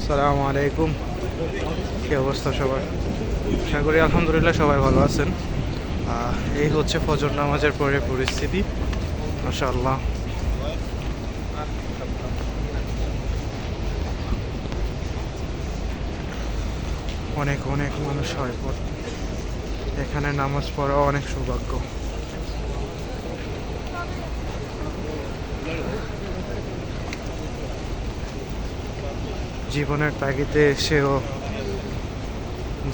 আসসালামু আলাইকুম। কি অবস্থা সবার? আশা করি আলহামদুলিল্লাহ সবাই ভালো আছেন। এই হচ্ছে ফজর নামাজের পরে পরিস্থিতি। মাশাআল্লাহ, অনেক অনেক মানুষ হয় পর এখানে নামাজ পড়া অনেক সৌভাগ্য। জীবনের তাগিদে এসেও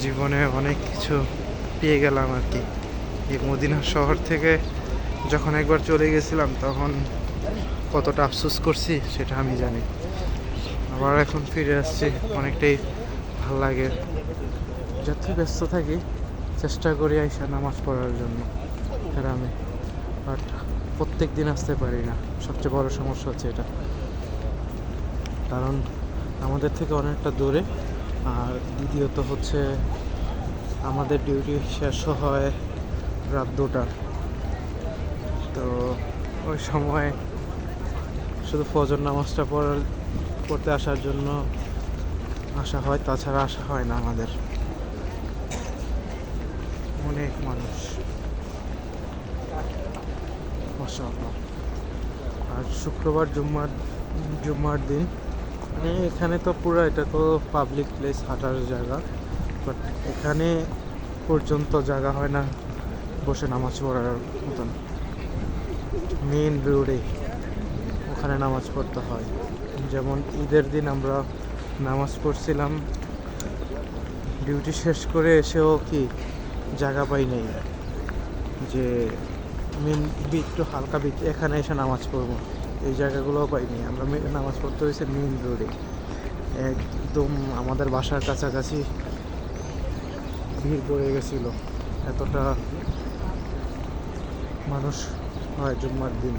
জীবনে অনেক কিছু পেয়ে গেলাম আর কি। এই মদিনা শহর থেকে যখন একবার চলে গেছিলাম তখন কতটা আফসোস করছি সেটা আমি জানি। আবার এখন ফিরে আসছি, অনেকটাই ভাল লাগে। যতই ব্যস্ত থাকি চেষ্টা করি আইসা নামাজ পড়ার জন্য গ্রামে, বাট প্রত্যেক দিন আসতে পারি না। সবচেয়ে বড় সমস্যা হচ্ছে এটা, কারণ আমাদের থেকে অনেকটা দূরে। আর দ্বিতীয়ত হচ্ছে আমাদের ডিউটি শেষ হয় রাত 2টা। তো ওই সময় শুধু ফজর নামাজটা পড়তে আসার জন্য আসা হয়, তাছাড়া আসা হয় না আমাদের। অনেক মানুষ, মাশাআল্লাহ। আর শুক্রবার জুম্মার দিন মানে এখানে তো পুরো এটা তো পাবলিক প্লেস, হাঁটার জায়গা, বাট এখানে পর্যন্ত জায়গা হয় না বসে নামাজ পড়ার মতন। মেইন রোডে ওখানে নামাজ পড়তে হয়। যেমন ঈদের দিন আমরা নামাজ পড়ছিলাম, ডিউটি শেষ করে এসেও কি জায়গা পাই নাই যে মেন একটু হালকা এখানে এসে নামাজ পড়বো, এই জায়গাগুলোও পাইনি আমরা। নামাজ পড়তে হয়েছে মেইন রোডে, একদম আমাদের বাসার কাছাকাছি ভিড় পড়ে গেছিলো। এতটা মানুষ হয় জুম্মার দিন।